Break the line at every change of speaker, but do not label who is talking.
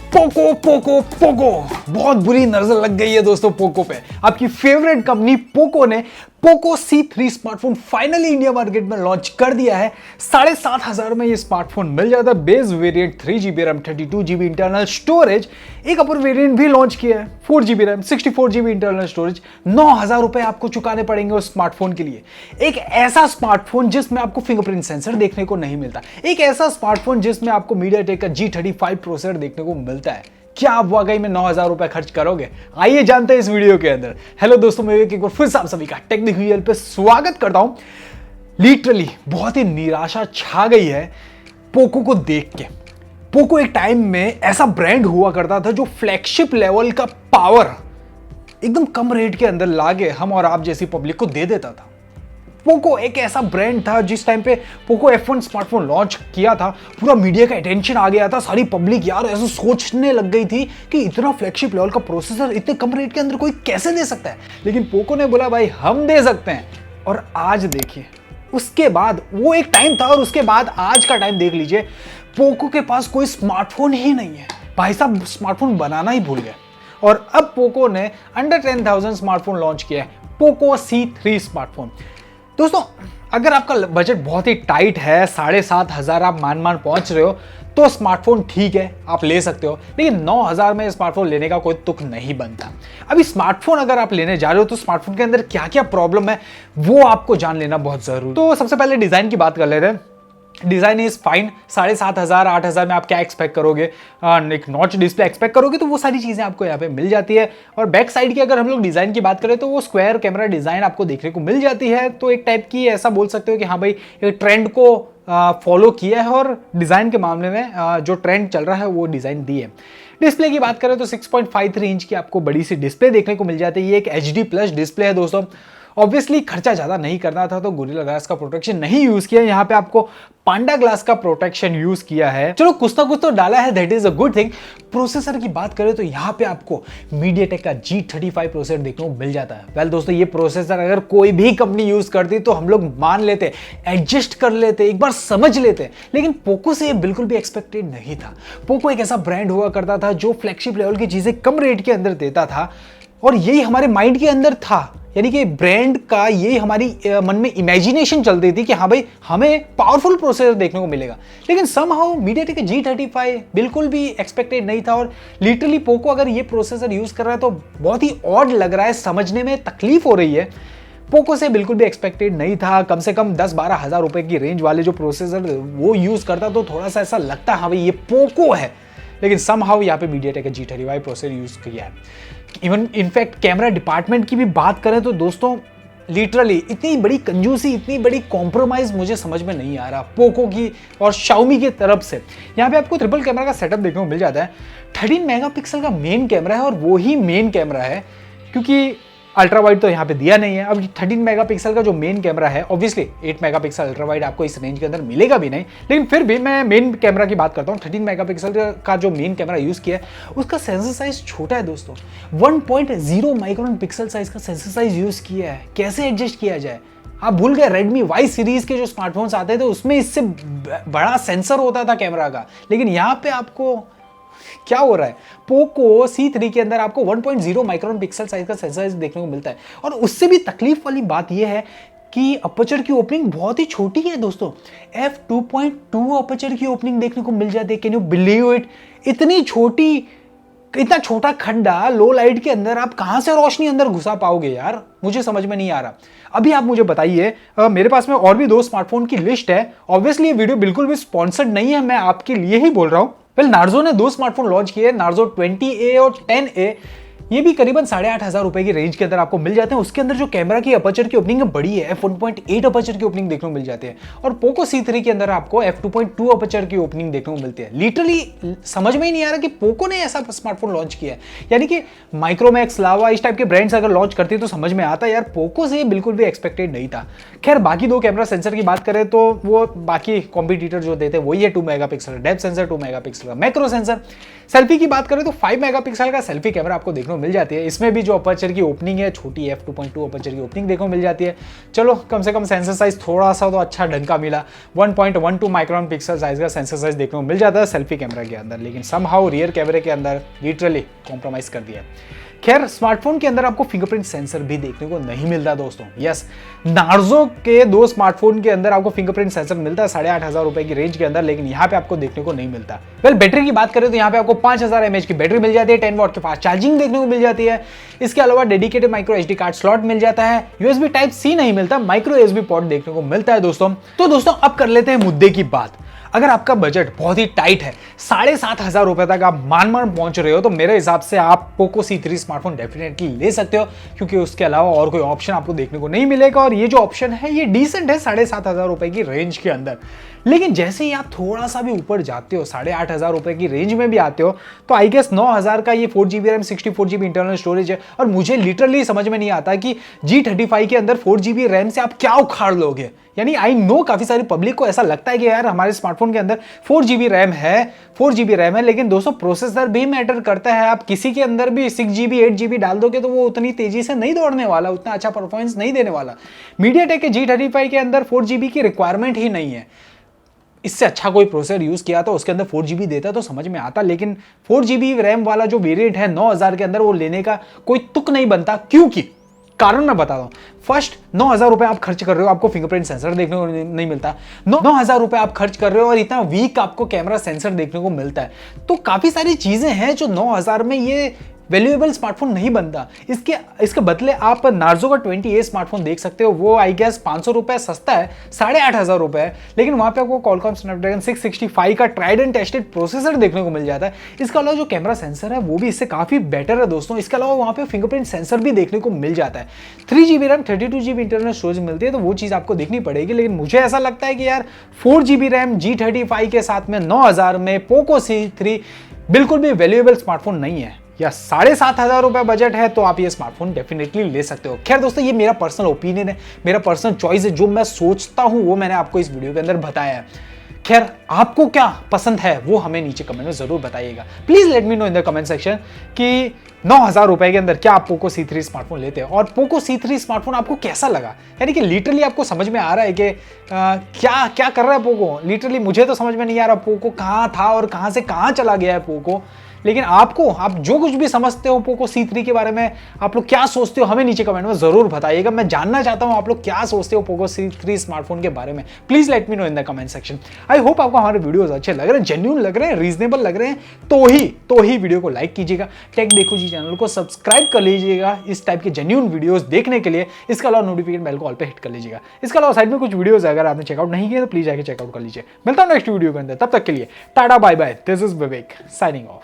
Poco Poco Poco बहुत बुरी नजर लग गई है दोस्तों पोको पे। आपकी फेवरेट कंपनी पोको ने Poco C3 smartphone finally India market में लॉन्च कर दिया है। 7,500 में ये स्मार्टफोन मिल जाता है। Base variant 3GB RAM 32GB internal storage, एक अपर वेरिएंट भी लॉन्च किया है 4GB RAM 64GB internal storage. 9,000 रुपए आपको चुकाने पड़ेंगे उस स्मार्टफोन के लिए। एक ऐसा स्मार्टफोन जिसमें आपको फिंगरप्रिंट सेंसर देखने को नहीं मिलता, एक ऐसा स्मार्टफोन जिसमें आपको मीडियाटेक का G35 प्रोसेसर देखने को मिलता है। क्या आप वाकई में 9,000 रुपए खर्च करोगे? आइए जानते हैं इस वीडियो के अंदर। हेलो दोस्तों, मैं एक बार फिर से आप सभी का टेक्निकल पे स्वागत करता हूं। लिटरली बहुत ही निराशा छा गई है पोको को देख के। पोको एक टाइम में ऐसा ब्रांड हुआ करता था जो फ्लैगशिप लेवल का पावर एकदम कम रेट के अंदर लाके हम और आप जैसी पब्लिक को दे देता था। पोको एक ऐसा ब्रांड था जिस टाइम पे पोको F1 स्मार्टफोन लॉन्च किया था, पूरा मीडिया का अटेंशन आ गया था। सारी पब्लिक यार ऐसा सोचने लग गई थी कि इतना फ्लैगशिप लेवल का प्रोसेसर इतने कम रेट के अंदर कोई कैसे दे सकता है। लेकिन पोको ने बोला भाई हम दे सकते हैं। और आज देखिए, उसके बाद वो एक टाइम था और उसके बाद आज का टाइम देख लीजिए, पोको के पास कोई स्मार्टफोन ही नहीं है। भाई साहब स्मार्टफोन बनाना ही भूल गए। और अब पोको ने अंडर 10,000 स्मार्टफोन लॉन्च किया है, पोको C3 स्मार्टफोन। दोस्तों अगर आपका बजट बहुत ही टाइट है, 7,500 आप मान पहुंच रहे हो, तो स्मार्टफोन ठीक है, आप ले सकते हो। लेकिन 9,000 में स्मार्टफोन लेने का कोई तुक नहीं बनता। अभी स्मार्टफोन अगर आप लेने जा रहे हो तो स्मार्टफोन के अंदर क्या क्या प्रॉब्लम है वो आपको जान लेना बहुत जरूरी। तो सबसे पहले डिजाइन की बात कर लेते हैं। Design is fine. 7,500 8,000 में आप क्या एक्सपेक्ट करोगे? एक नॉच डिस्प्ले एक्सपेक्ट करोगे तो वो सारी चीजें आपको यहाँ पे मिल जाती है। और बैक साइड की अगर हम लोग डिजाइन की बात करें तो वो स्क्वायर कैमरा डिजाइन आपको देखने को मिल जाती है। तो एक टाइप की ऐसा बोल सकते हो कि हाँ भाई एक ट्रेंड को फॉलो किया है और डिजाइन के मामले में जो ट्रेंड चल रहा है वो डिजाइन दी है। डिस्प्ले की बात करें तो 6.53 इंच की आपको बड़ी सी डिस्प्ले देखने को मिल जाती है। ये एक HD+ डिस्प्ले है दोस्तों। ऑब्वियसली खर्चा ज्यादा नहीं करना था तो गोरिल्ला ग्लास का प्रोटेक्शन नहीं यूज किया, यहाँ पे आपको पांडा ग्लास का प्रोटेक्शन यूज किया है। चलो कुछ ना कुछ तो डाला है, that is a good thing. Processor की बात करें तो यहाँ पे आपको मीडियाटेक का G35 प्रोसेसर देखने को मिल जाता है। वेल दोस्तों, ये प्रोसेसर अगर कोई भी कंपनी यूज करती तो हम लोग मान लेते, एडजस्ट कर लेते, एक बार समझ लेते। लेकिन पोको से ये बिल्कुल भी एक्सपेक्टेड नहीं था। पोको एक ऐसा ब्रांड हुआ करता था जो फ्लैगशिप लेवल की चीजें कम रेट के अंदर देता था और यही हमारे माइंड के अंदर था। यानी कि ब्रांड का ये हमारी मन में इमेजिनेशन चलती थी कि हाँ भाई हमें पावरफुल प्रोसेसर देखने को मिलेगा। लेकिन समहाउ मीडियाटेक के G35 बिल्कुल भी एक्सपेक्टेड नहीं था। और लिटरली पोको अगर ये प्रोसेसर यूज कर रहा है तो बहुत ही ऑड लग रहा है, समझने में तकलीफ हो रही है। पोको से बिल्कुल भी एक्सपेक्टेड नहीं था। कम से कम 10-12 हज़ार रुपए की रेंज वाले जो प्रोसेसर वो यूज करता तो थोड़ा सा ऐसा लगता हाँ भाई ये पोको है। लेकिन समहाउ यहाँ पे मीडियाटेक का G35 प्रोसेसर यूज किया है। इवन इनफैक्ट कैमरा डिपार्टमेंट की भी बात करें तो दोस्तों लिटरली इतनी बड़ी कंजूसी, इतनी बड़ी कॉम्प्रोमाइज मुझे समझ में नहीं आ रहा पोको की और Xiaomi की तरफ से। यहाँ पे आपको ट्रिपल कैमरा का सेटअप देखने को मिल जाता है। 13 मेगापिक्सल का मेन कैमरा है और वो ही मेन कैमरा है, क्योंकि अल्ट्रा वाइड तो यहाँ पे दिया नहीं है। अब 13 मेगापिक्सल का जो मेन कैमरा है, ऑब्वियसली 8 मेगापिक्सल अल्ट्रा वाइड आपको इस रेंज के अंदर मिलेगा भी नहीं। लेकिन फिर भी मैं मेन कैमरा की बात करता हूँ। 13 मेगापिक्सल का जो मेन कैमरा यूज किया है उसका सेंसर साइज छोटा है दोस्तों। 1.0 माइक्रोन पिक्सल साइज का सेंसर साइज यूज किया है। कैसे एडजस्ट किया जाए? आप भूल गए Redmi Y सीरीज के जो स्मार्टफोन्स आते थे उसमें इससे बड़ा सेंसर होता था कैमरा का। लेकिन यहाँ पे आपको क्या हो रहा है? पोको C3 के अंदर आपको 1.0 माइक्रोन पिक्सल साइज का सेंसर देखने को मिलता है। और उससे भी तकलीफ वाली बात यह है कि अपर्चर की ओपनिंग बहुत ही छोटी है दोस्तों। f2.2 अपर्चर की ओपनिंग देखने को मिल जाती है। Can you believe it? इतना छोटा खड्डा लो लाइट के अंदर आप कहां से रोशनी अंदर घुसा पाओगे यार? मुझे समझ में नहीं आ रहा। अभी आप मुझे बताइए, मेरे पास में और भी 2 स्मार्टफोन की लिस्ट है। ऑब्वियसली ये वीडियो बिल्कुल भी स्पॉन्सर्ड नहीं है, मैं आपके लिए ही बोल रहा हूं। नार्जो ने 2 स्मार्टफोन लॉन्च किए, नार्जो 20A और 10A। ये भी करीबन 8,500 रुपए की रेंज के अंदर आपको मिल जाते हैं। उसके अंदर जो कैमरा की अपर्चर की ओपनिंग बड़ी है, f1.8 अपर्चर की ओपनिंग देखने को मिल जाती है। और पोको C3 के अंदर आपको f2.2 अपर्चर की ओपनिंग देखने को मिलती है। लिटरली समझ में ही नहीं आ रहा कि पोको ने ऐसा स्मार्टफोन लॉन्च किया है। यानी कि माइक्रोमैक्स, लावा इस टाइप के ब्रांड्स अगर लॉन्च करती तो समझ में आता यार, पोको से बिल्कुल भी एक्सपेक्टेड नहीं था। खैर बाकी 2 कैमरा सेंसर की बात करें तो वो बाकी कॉम्पिटिटर जो देते हैं वही है 2 मेगापिक्सल डेप्थ सेंसर, 2 मेगापिक्सल का मैक्रो सेंसर। सेल्फी की बात करें तो 5 मेगापिक्सल का सेल्फी कैमरा आपको देखने को मिल जाती है। इसमें भी जो अपर्चर की ओपनिंग है छोटी f2.2 अपर्चर की ओपनिंग देखने को मिल जाती है। चलो कम से कम सेंसर साइज थोड़ा सा तो अच्छा ढंग का मिला, 1.12 माइक्रोन पिक्सल साइज का सेंसर साइज देखने को मिल जाता है सेल्फी कैमरा के अंदर, लेकिन समहाउ रियर कैमरे के अंदर लिटरली कॉम्प्रोमाइज कर दिया। खैर स्मार्टफोन के अंदर आपको फिंगरप्रिंट सेंसर भी देखने को नहीं मिलता दोस्तों। यस, नार्जो के 2 स्मार्टफोन के अंदर आपको फिंगरप्रिंट सेंसर मिलता है 8,500 रुपए की रेंज के अंदर, लेकिन यहाँ पे आपको देखने को नहीं मिलता। वेल बैटरी की बात करें तो यहाँ पे आपको 5000 mAh की बैटरी मिल जाती है, 10 वॉट के फास्ट चार्जिंग देखने को मिल जाती है। इसके अलावा dedicated micro SD card slot मिल जाता है, USB Type-C नहीं मिलता, माइक्रो USB पोर्ट देखने को मिलता है दोस्तों। तो दोस्तों अब कर लेते हैं मुद्दे की बात। अगर आपका बजट बहुत ही टाइट है, 7,500 रुपए तक आप मान पहुंच रहे हो, तो मेरे हिसाब से आप पोको C3 स्मार्टफोन डेफिनेटली ले सकते हो, क्योंकि उसके अलावा और कोई ऑप्शन आपको देखने को नहीं मिलेगा। और ये जो ऑप्शन है ये डिसेंट है 7,500 रुपए की रेंज के अंदर। लेकिन जैसे ही आप थोड़ा सा भी ऊपर जाते हो, 8,500 रुपए की रेंज में भी आते हो, तो आई गेस 9,000 का ये 4GB RAM 64GB internal storage है। और मुझे लिटरली समझ में नहीं आता कि G35 के अंदर 4GB रैम से आप क्या उखाड़ लोगे। यानी आई नो काफी सारी पब्लिक को ऐसा लगता है कि यार हमारे स्मार्टफोन के अंदर 4GB रैम है, लेकिन दोस्तों प्रोसेसर भी मैटर करता है। आप किसी के अंदर भी 6GB 8GB डाल दोगे तो वो उतनी तेजी से नहीं दौड़ने वाला, उतना अच्छा परफॉर्मेंस नहीं देने वाला। मीडियाटेक के G35 के अंदर 4GB की रिक्वायरमेंट ही नहीं है। इससे अच्छा कोई प्रोसेसर यूज किया तो उसके अंदर 4GB देता तो समझ में आता, लेकिन 4GB रैम वाला जो वेरिएंट है 9,000 के अंदर वो लेने का कोई तुक नहीं बनता। क्योंकि कारण मैं बताता हूं। फर्स्ट, 9,000 रुपए आप खर्च कर रहे हो, आपको फिंगरप्रिंट सेंसर देखने को नहीं मिलता। 9,000 रुपए आप खर्च कर रहे हो और इतना वीक आपको कैमरा सेंसर देखने को मिलता है। तो काफी सारी चीजें हैं जो 9,000 में ये वैल्यूएबल स्मार्टफोन नहीं बनता। इसके बदले आप नार्जो का 20A स्मार्टफोन देख सकते हो, वो आई गेस 500 रुपए सस्ता है, 8,500 रुपए है, लेकिन वहां पे आपको Qualcomm Snapdragon 665 का ट्राइड एंड टेस्टेड प्रोसेसर देखने को मिल जाता है। इसके अलावा जो कैमरा सेंसर है वो भी इससे काफी बेटर है दोस्तों। इसके अलावा वहां पे फिंगरप्रिंट सेंसर भी देखने को मिल जाता है। 3GB RAM 32GB internal storage मिलती है, तो वो चीज आपको देखनी पड़ेगी। लेकिन मुझे ऐसा लगता है कि यार 4GB रैम G35 के साथ में 9,000 में पोको C3 बिल्कुल भी वैल्यूएबल स्मार्टफोन नहीं है। या 7,500 रुपए बजट है तो आप ये स्मार्टफोन डेफिनेटली ले सकते हो। खैर दोस्तों, ये मेरा पर्सनल ओपिनियन है, मेरा पर्सनल चॉइस है, जो मैं सोचता हूं वो मैंने आपको इस वीडियो के अंदर बताया है। खैर आपको क्या पसंद है वो हमें नीचे कमेंट में जरूर बताइएगा। Please let me know in the comment section कि 9,000 रुपए के अंदर क्या आप पोको C3 स्मार्टफोन लेते हैं, और पोको C3 स्मार्टफोन आपको कैसा लगा। यानी कि लिटरली आपको समझ में आ रहा है कि क्या क्या कर रहा है पोको। लिटरली मुझे तो समझ में नहीं आ रहा पोको कहाँ था और कहाँ से कहाँ चला गया है पोको। लेकिन आप जो कुछ भी समझते हो पोको C3 के बारे में, आप लोग क्या सोचते हो हमें नीचे कमेंट में जरूर बताइएगा। मैं जानना चाहता हूं आप लोग क्या सोचते हो पोको C3 स्मार्टफोन के बारे में। Please let me know in the comment section. I hope आपको हमारे वीडियोस अच्छे लग रहे हैं, जेन्युइन लग रहे हैं, रीजनेबल लग रहे हैं, तो ही वीडियो को लाइक कीजिएगा। टेक देखो जी चैनल को सब्सक्राइब कर लीजिएगा इस टाइप के जेन्युइन वीडियोस देखने के लिए। इसके अलावा नोटिफिकेशन बेल को ऑल पे हिट कर लीजिएगा। इसके अलावा साइड में कुछ वीडियोस अगर आपने चेकआउट नहीं किया तो प्लीज आके चेकआउट कर लीजिए। मिलता हूं नेक्स्ट वीडियो के अंदर, तब तक के लिए tata bye bye. This is Vivek signing of.